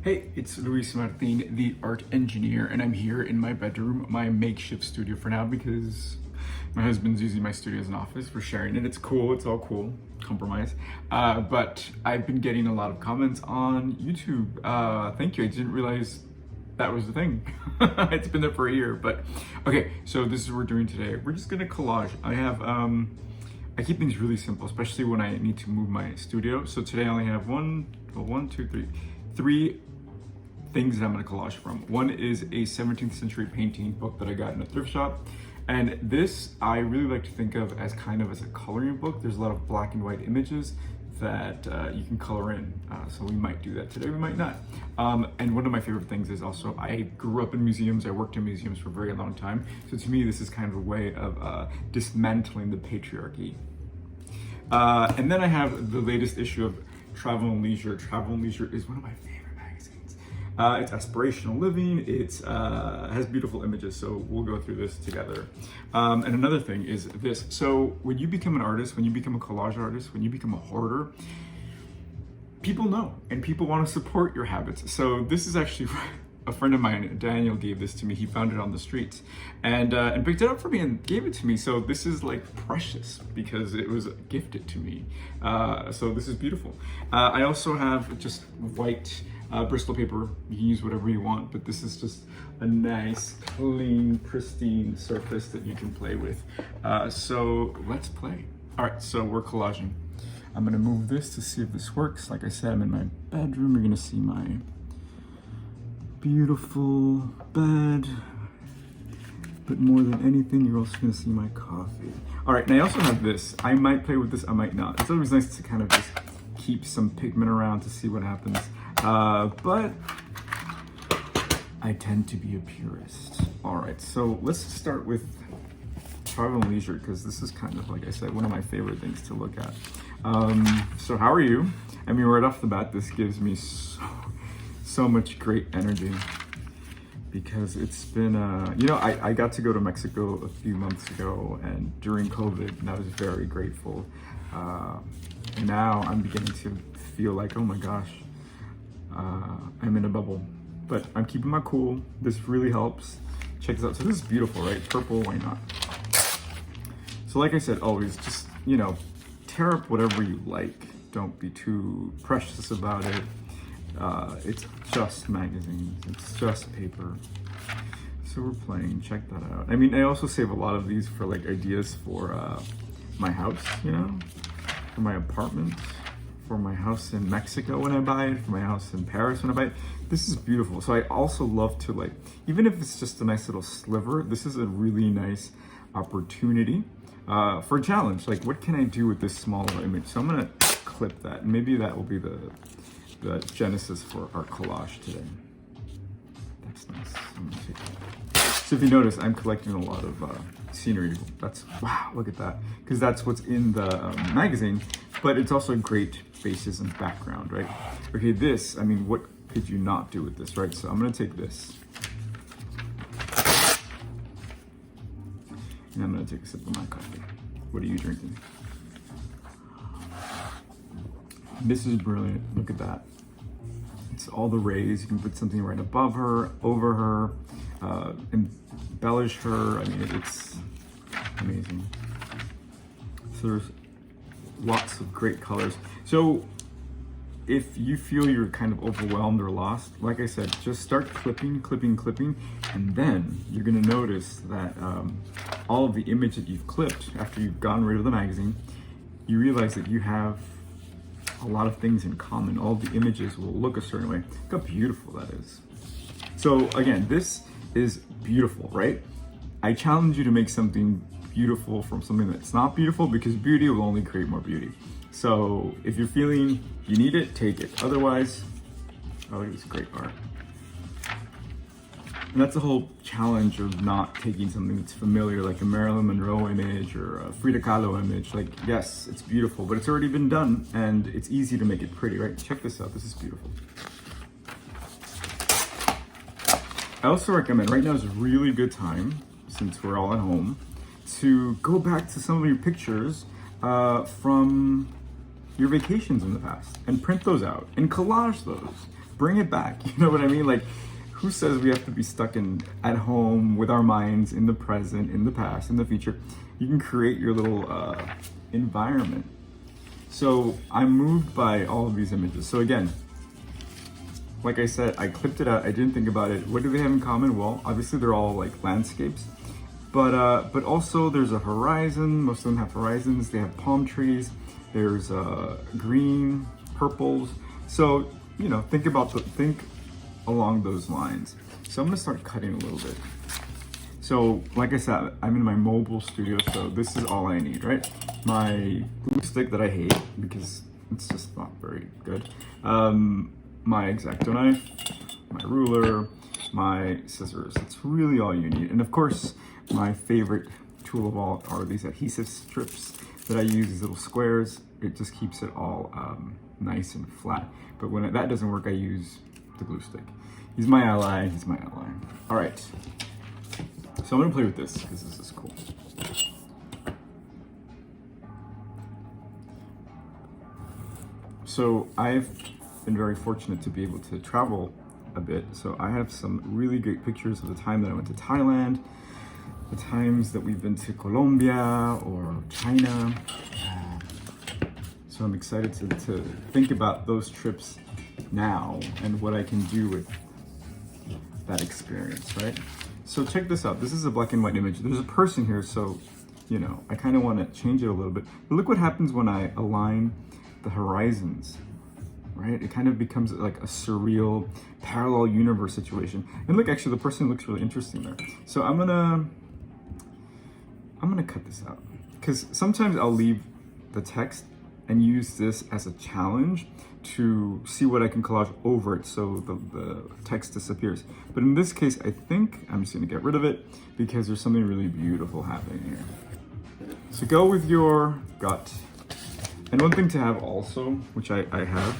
Hey, it's Luis Martin, the art engineer, and I'm here in my bedroom, my makeshift studio for now because my husband's using my studio as an office. We're sharing it. It's cool. It's all cool. Compromise. But I've been getting a lot of comments on YouTube. Thank you. I didn't realize that was the thing. It's been there for a year, but okay. So this is what we're doing today. We're just gonna collage. I keep things really simple, especially when I need to move my studio. So today I only have three things that I'm gonna collage from. One is a 17th century painting book that I got in a thrift shop. And this, I really like to think of as kind of as a coloring book. There's a lot of black and white images that you can color in. So we might do that today, we might not. And one of my favorite things is also, I grew up in museums, I worked in museums for a very long time. So to me, this is kind of a way of dismantling the patriarchy. And then I have the latest issue of Travel and Leisure. Travel and Leisure is one of my favorite magazines. It's aspirational living, it has beautiful images, so we'll go through this together. And another thing is this. So when you become an artist, when you become a collage artist, when you become a hoarder, people know, and people want to support your habits. So this is actually a friend of mine, Daniel, gave this to me. He found it on the streets and picked it up for me and gave it to me. So this is like precious because it was gifted to me. So this is beautiful. I also have just white Bristol paper. You can use whatever you want, but this is just a nice, clean, pristine surface that you can play with. So let's play. All right, so we're collaging. I'm gonna move this to see if this works. Like I said, I'm in my bedroom. You're gonna see my beautiful bed, but more than anything, you're also gonna see my coffee. All right, and I also have this. I might play with this, I might not. It's always nice to kind of just keep some pigment around to see what happens. But I tend to be a purist. All right, so let's start with Travel and Leisure, because this is kind of, like I said, one of my favorite things to look at. So how are you? I mean, right off the bat, this gives me so much great energy because it's been, you know, I got to go to Mexico a few months ago and during COVID, and I was very grateful. And now I'm beginning to feel like, oh my gosh, I'm in a bubble, but I'm keeping my cool. This really helps. Check this out. So this is beautiful, right? Purple, why not? So like I said, always just, you know, tear up whatever you like. Don't be too precious about it. It's just magazines, it's just paper. So we're playing, check that out. I mean, I also save a lot of these for like ideas for my house, you know, for my apartment, for my house in Mexico when I buy it, for my house in Paris when I buy it. This is beautiful. So I also love to, like, even if it's just a nice little sliver, this is a really nice opportunity for a challenge. Like, what can I do with this small little image? So I'm gonna clip that, and maybe that will be the genesis for our collage today. That's nice. I'm gonna take that. So if you notice, I'm collecting a lot of scenery. That's, wow, look at that. Because that's what's in the magazine, but it's also great faces and background, right? Okay, this, I mean, what could you not do with this, right? So I'm gonna take this. And I'm gonna take a sip of my coffee. What are you drinking? This is brilliant, look at that. It's all the rays. You can put something right above her, over her, embellish her. I mean, it's amazing. So there's lots of great colors. So if you feel you're kind of overwhelmed or lost, like I said, just start clipping, and then you're gonna notice that all of the image that you've clipped after you've gotten rid of the magazine, you realize that you have a lot of things in common. All the images will look a certain way. Look how beautiful that is. So again, this is beautiful, right? I challenge you to make something beautiful from something that's not beautiful, because beauty will only create more beauty. So if you're feeling you need it, take it. Otherwise, oh, look at this great art. And that's the whole challenge of not taking something that's familiar, like a Marilyn Monroe image or a Frida Kahlo image. Like, yes, it's beautiful, but it's already been done and it's easy to make it pretty, right? Check this out, this is beautiful. I also recommend, right now is a really good time, since we're all at home, to go back to some of your pictures from your vacations in the past and print those out and collage those. bring it back. You know what I mean? Like, who says we have to be stuck at home with our minds in the present, in the past, in the future? You can create your little environment. So I'm moved by all of these images. So again, like I said, I clipped it out. I didn't think about it. What do they have in common? Well, obviously they're all like landscapes, but also there's a horizon. Most of them have horizons. They have palm trees. There's green, purples. So, you know, think along those lines. So I'm gonna start cutting a little bit. So like I said, I'm in my mobile studio, so this is all I need, right? My glue stick that I hate because it's just not very good. My X-Acto knife, my ruler, my scissors. That's really all you need. And of course, my favorite tool of all are these adhesive strips that I use, these little squares. It just keeps it all nice and flat. But when that doesn't work, I use the glue stick. He's my ally, he's my ally. All right, so I'm gonna play with this because this is cool. So I've been very fortunate to be able to travel a bit. So I have some really great pictures of the time that I went to Thailand, the times that we've been to Colombia or China. So I'm excited to think about those trips now and what I can do with that experience, right? So check this out. This is a black and white image. There's a person here, so, you know, I kind of want to change it a little bit. But look what happens when I align the horizons, right? It kind of becomes like a surreal parallel universe situation. And look, actually, the person looks really interesting there. So I'm gonna cut this out because sometimes I'll leave the text and use this as a challenge to see what I can collage over it so the text disappears. But in this case, I think I'm just gonna get rid of it because there's something really beautiful happening here. So go with your gut. And one thing to have also, which I have,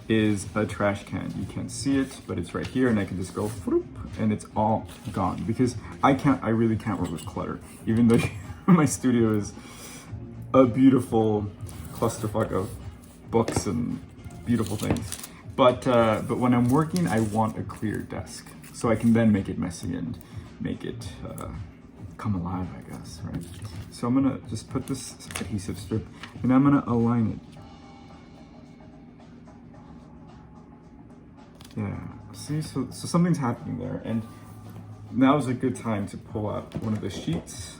is a trash can. You can't see it, but it's right here and I can just go whoop, and it's all gone because I really can't work with clutter, even though my studio is a beautiful clusterfuck of books and beautiful things. But when I'm working, I want a clear desk so I can then make it messy and make it come alive, I guess, right? So I'm gonna just put this adhesive strip and I'm gonna align it. Yeah, see, so something's happening there, and now is a good time to pull out one of the sheets.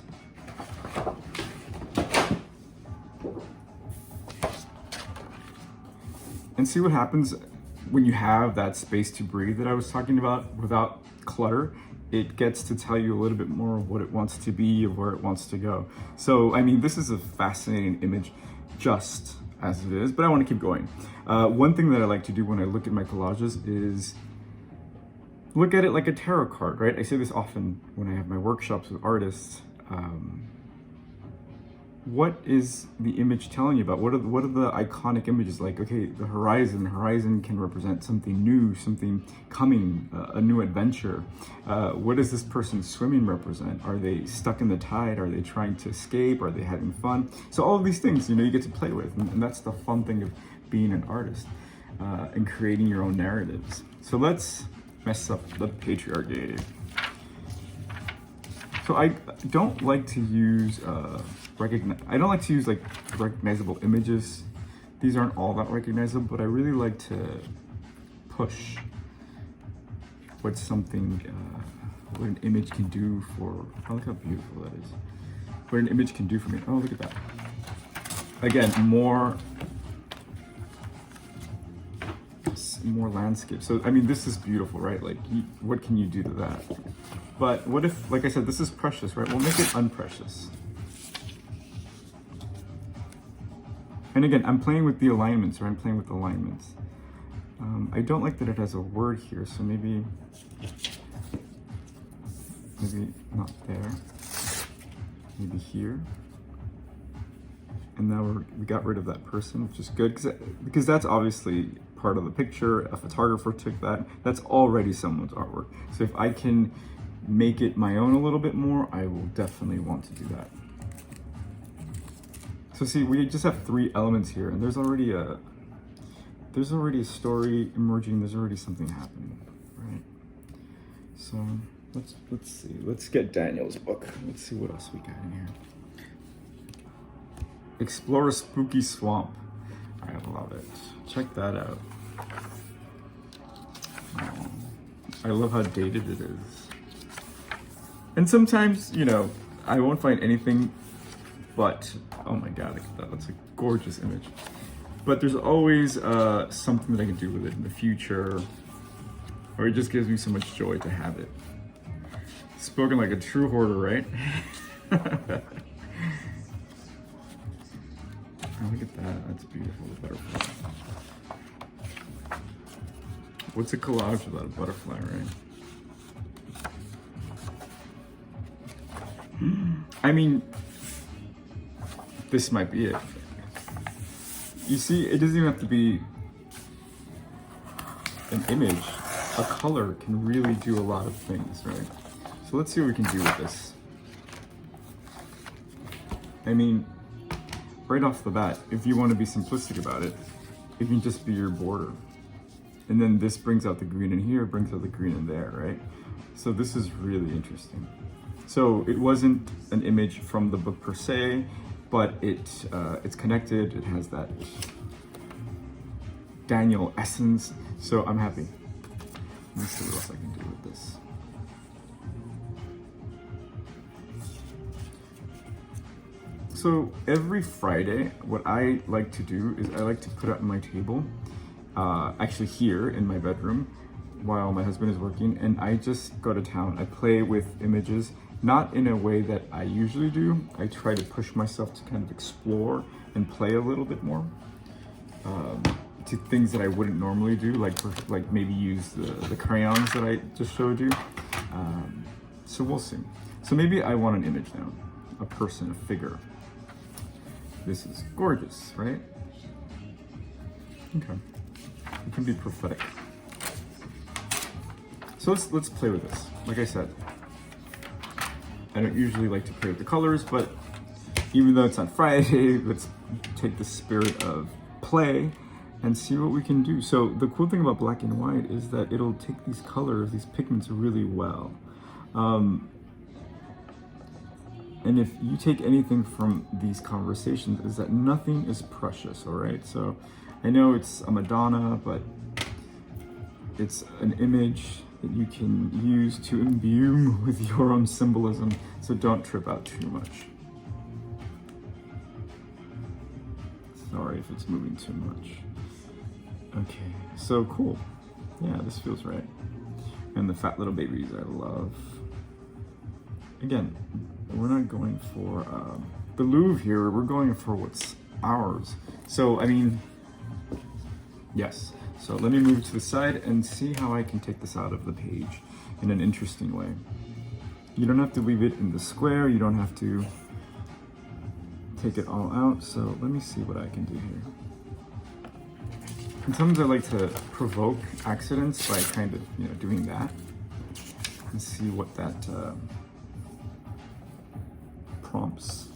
And see what happens when you have that space to breathe that I was talking about without clutter. It gets to tell you a little bit more of what it wants to be, of where it wants to go. So, I mean, this is a fascinating image just as it is, but I want to keep going. One thing that I like to do when I look at my collages is look at it like a tarot card, right? I say this often when I have my workshops with artists. What is the image telling you about? What are the iconic images? Like, okay, the horizon can represent something new, something coming, a new adventure. What does this person swimming represent? Are they stuck in the tide? Are they trying to escape? Are they having fun? So all of these things, you know, you get to play with, and that's the fun thing of being an artist and creating your own narratives. So let's mess up the patriarchy. So I don't like to use like recognizable images. These aren't all that recognizable, but I really like to push what an image can do for. Oh, look how beautiful that is. What an image can do for me. Oh, look at that. Again, more landscape. So I mean, this is beautiful, right? Like, what can you do to that? But what if, like I said, this is precious, right? We'll make it unprecious. And again, I'm playing with the alignments, or I'm playing with alignments. I don't like that it has a word here, so maybe not there. Maybe here. And now we got rid of that person, which is good, because that's obviously part of the picture. A photographer took that. That's already someone's artwork. So if I can make it my own a little bit more, I will definitely want to do that. So see, we just have 3 elements here, and there's already there's already a story emerging. There's already something happening, right? So let's see. Let's get Daniel's book. Let's see what else we got in here. Explore a spooky swamp. I love it. Check that out. Oh, I love how dated it is. And sometimes, you know, I won't find anything but, oh my god, look at that. That's a gorgeous image. But there's always something that I can do with it in the future, or it just gives me so much joy to have it. Spoken like a true hoarder, right? Oh, look at that. That's beautiful. The butterfly. What's a collage without a butterfly, right? I mean, this might be it. You see, it doesn't even have to be an image. A color can really do a lot of things, right? So let's see what we can do with this. I mean, right off the bat, if you want to be simplistic about it, it can just be your border. And then this brings out the green in here, brings out the green in there, right? So this is really interesting. So it wasn't an image from the book per se, but it's connected. It has that Daniel essence. So I'm happy. Let me see what else I can do with this. So every Friday, what I like to do is I like to put up my table, actually here in my bedroom, while my husband is working, and I just go to town. I play with images, not in a way that I usually do. I try to push myself to kind of explore and play a little bit more, to things that I wouldn't normally do, like maybe use the crayons that I just showed you. So we'll see. So maybe I want an image now, a person, a figure. This is gorgeous, right? Okay, it can be prophetic. So let's play with this. Like I said, I don't usually like to play with the colors, but even though it's on Friday, let's take the spirit of play and see what we can do. So the cool thing about black and white is that it'll take these colors, these pigments really well. And if you take anything from these conversations, is that nothing is precious, all right? So I know it's a Madonna, but it's an image that you can use to imbue with your own symbolism, so don't trip out too much. Sorry if it's moving too much. Okay, so cool. Yeah, this feels right. And the fat little babies I love. Again, we're not going for the Louvre here, we're going for what's ours. So, I mean, yes. So let me move to the side and see how I can take this out of the page in an interesting way. You don't have to leave it in the square, you don't have to take it all out. So let me see what I can do here. And sometimes I like to provoke accidents by kind of, you know, doing that and see what that prompts.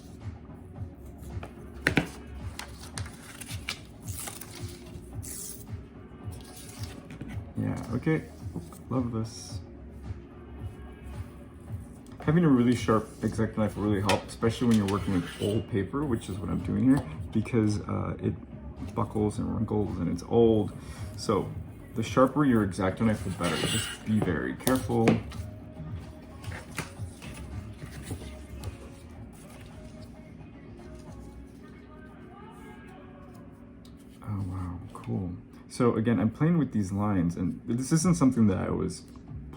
Yeah, okay, love this. Having a really sharp X-Acto knife will really help, especially when you're working with old paper, which is what I'm doing here, because it buckles and wrinkles and it's old. So the sharper your X-Acto knife, the better. Just be very careful. Oh wow, cool. So again, I'm playing with these lines, and this isn't something that I was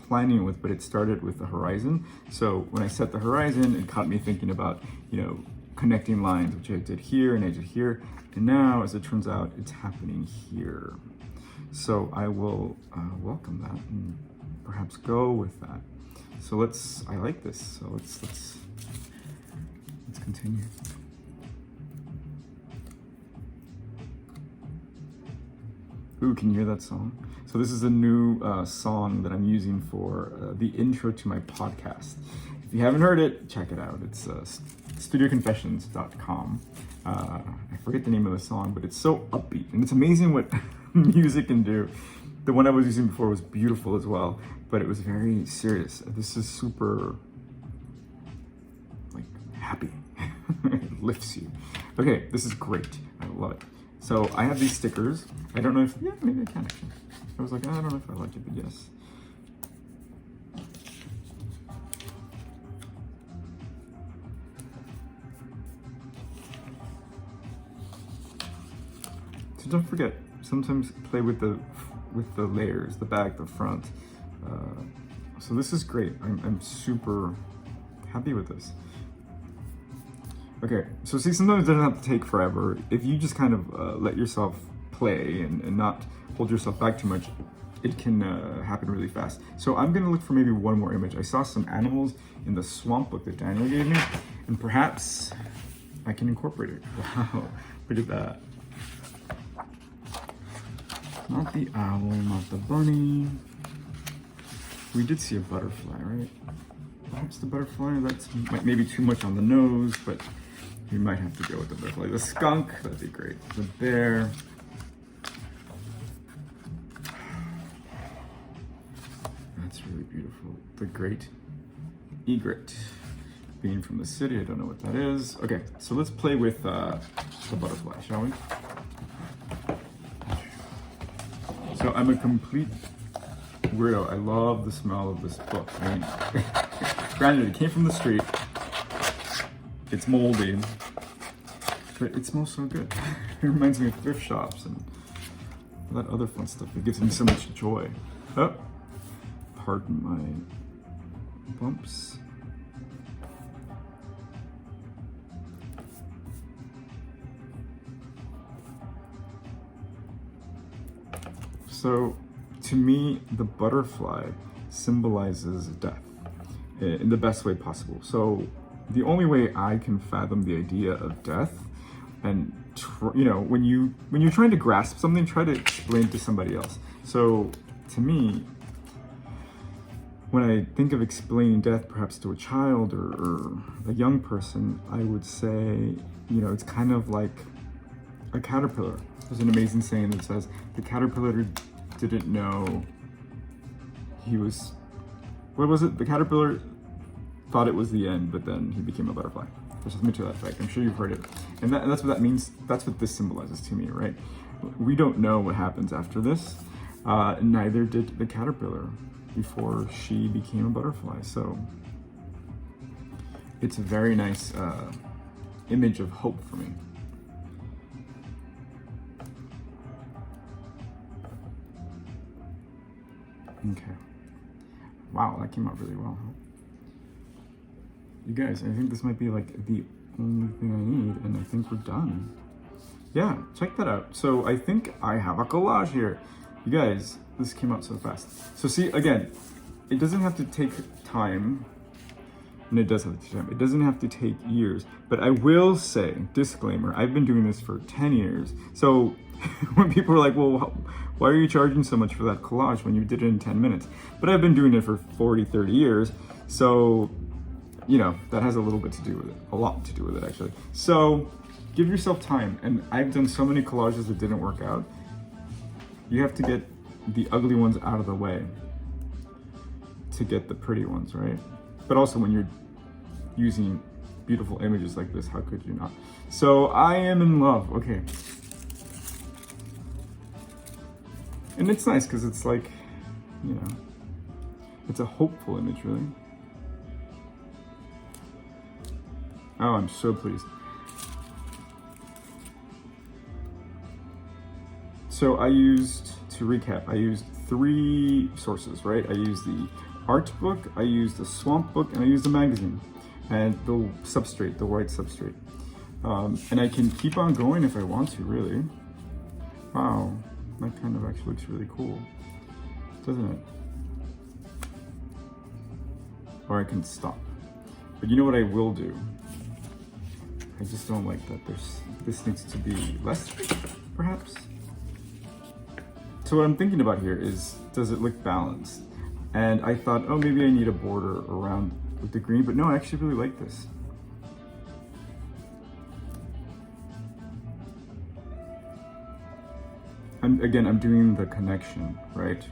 planning with, but it started with the horizon. So when I set the horizon, it caught me thinking about, you know, connecting lines, which I did here and I did here. And now, as it turns out, it's happening here. So I will welcome that and perhaps go with that. So I like this. So let's continue. Ooh, can you hear that song? So this is a new song that I'm using for the intro to my podcast. If you haven't heard it, check it out. It's studioconfessions.com. I forget the name of the song, but it's so upbeat. And it's amazing what music can do. The one I was using before was beautiful as well, but it was very serious. This is super, like, happy. It lifts you. Okay, this is great. I love it. So I have these stickers. I don't know if, yeah, maybe I can actually. I was like, I don't know if I like it, but yes. So don't forget, sometimes play with the layers, the back, the front. So this is great. I'm super happy with this. Okay, so see, sometimes it doesn't have to take forever. If you just kind of let yourself play and not hold yourself back too much, it can happen really fast. So I'm gonna look for maybe one more image. I saw some animals in the swamp book that Daniel gave me, and perhaps I can incorporate it. Wow, look at that. Not the owl, not the bunny. We did see a butterfly, right? Perhaps the butterfly, that's maybe too much on the nose, but we might have to go with the butterfly. The skunk, that'd be great. The bear. That's really beautiful. The great egret. Being from the city, I don't know what that is. Okay, so let's play with the butterfly, shall we? So I'm a complete weirdo. I love the smell of this book. I mean, granted, it came from the street. It's moldy, but it smells so good. It reminds me of thrift shops and all that other fun stuff. It gives me so much joy. Oh, pardon my bumps. So, to me, the butterfly symbolizes death in the best way possible. So, the only way I can fathom the idea of death, and you know, when you're trying to grasp something, try to explain it to somebody else. So, to me, when I think of explaining death, perhaps to a child or a young person, I would say, you know, it's kind of like a caterpillar. There's an amazing saying that says the caterpillar didn't know he was, what was it? The caterpillar thought it was the end, but then he became a butterfly. There's something to that effect. I'm sure you've heard it. And that's what that means. That's what this symbolizes to me, right? We don't know what happens after this. Neither did the caterpillar before she became a butterfly. So it's a very nice image of hope for me. Okay. Wow, that came out really well. You guys, I think this might be like the only thing I need, and I think we're done. Yeah, check that out. So I think I have a collage here. You guys, this came out so fast. So see, again, it doesn't have to take time, and it does have to take time. It doesn't have to take years, but I will say, disclaimer, I've been doing this for 10 years. So when people are like, well, why are you charging so much for that collage when you did it in 10 minutes? But I've been doing it for 40, 30 years. So, you know, that has a little bit to do with it, a lot to do with it actually. So give yourself time. And I've done so many collages that didn't work out. You have to get the ugly ones out of the way to get the pretty ones, right? But also when you're using beautiful images like this, how could you not? So I am in love, okay. And it's nice because it's like, you know, it's a hopeful image, really. Oh, I'm so pleased. So I used, to recap, I used 3 sources, right? I used the art book, I used the swamp book, and I used the magazine. And the substrate, the white substrate. And I can keep on going if I want to, really. Wow, that kind of actually looks really cool, doesn't it? Or I can stop. But you know what I will do? I just don't like that this needs to be less, perhaps? So what I'm thinking about here is, does it look balanced? And I thought, oh, maybe I need a border around with the green, but no, I actually really like this. I'm doing the connection, right?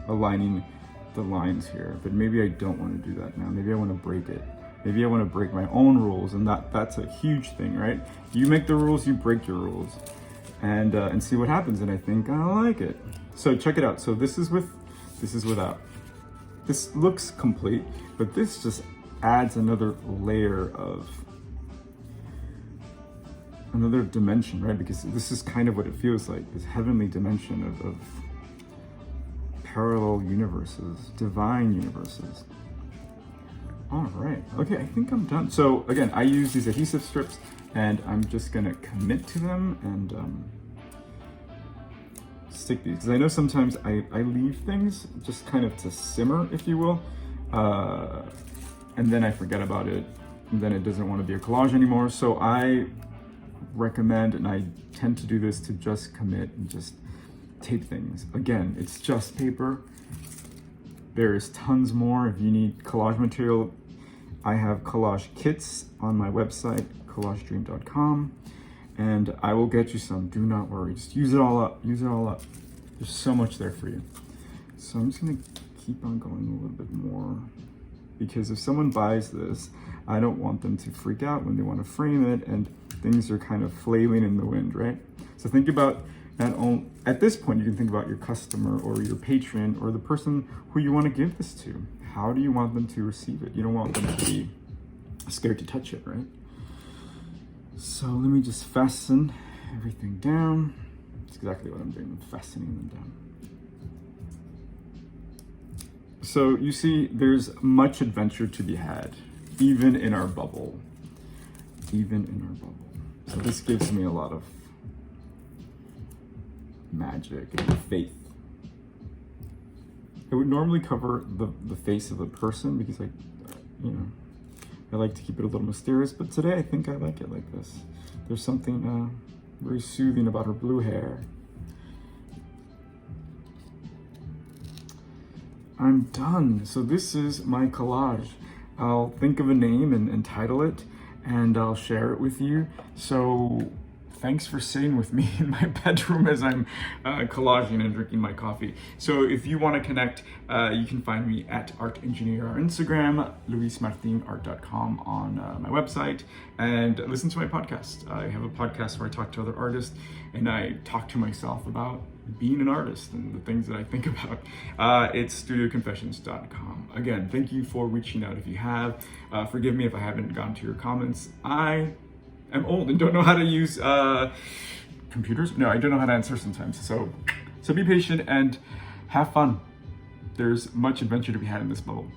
Aligning the lines here, but maybe I don't want to do that now. Maybe I want to break it. Maybe I want to break my own rules, and that's a huge thing, right? You make the rules, you break your rules, and see what happens. And I think I like it. So check it out. So this is without. This looks complete, but this just adds another layer of another dimension, right? Because this is kind of what it feels like, this heavenly dimension of parallel universes, divine universes. All right, okay, I think I'm done. So again, I use these adhesive strips, and I'm just gonna commit to them and stick these, because I know sometimes I leave things just kind of to simmer, if you will, and then I forget about it, and then it doesn't want to be a collage anymore. So I recommend, and I tend to do this, to just commit and just tape things. Again, it's just paper. There is tons more. If you need collage material, I have collage kits on my website, collagedream.com, and I will get you some. Do not worry. Just use it all up. Use it all up. There's so much there for you. So I'm just gonna keep on going a little bit more, because if someone buys this, I don't want them to freak out when they want to frame it and things are kind of flailing in the wind, right? So think about at this point, you can think about your customer or your patron or the person who you want to give this to. How do you want them to receive it? You don't want them to be scared to touch it, right? So let me just fasten everything down. That's exactly what I'm doing, I'm fastening them down. So you see, there's much adventure to be had, even in our bubble. Even in our bubble. So this gives me a lot of magic and faith. I would normally cover the face of the person because I like to keep it a little mysterious, but today I think I like it like this. There's something very soothing about her blue hair. I'm done. So this is my collage. I'll think of a name and title it, and I'll share it with you. So thanks for sitting with me in my bedroom as I'm collaging and drinking my coffee. So if you want to connect, you can find me at Art Engineer on Instagram, luismartinart.com on my website, and listen to my podcast. I have a podcast where I talk to other artists, and I talk to myself about being an artist and the things that I think about. It's studioconfessions.com. Again, thank you for reaching out if you have. Forgive me if I haven't gotten to your comments. I'm old and don't know how to use computers. No, I don't know how to answer sometimes. So be patient and have fun. There's much adventure to be had in this bubble.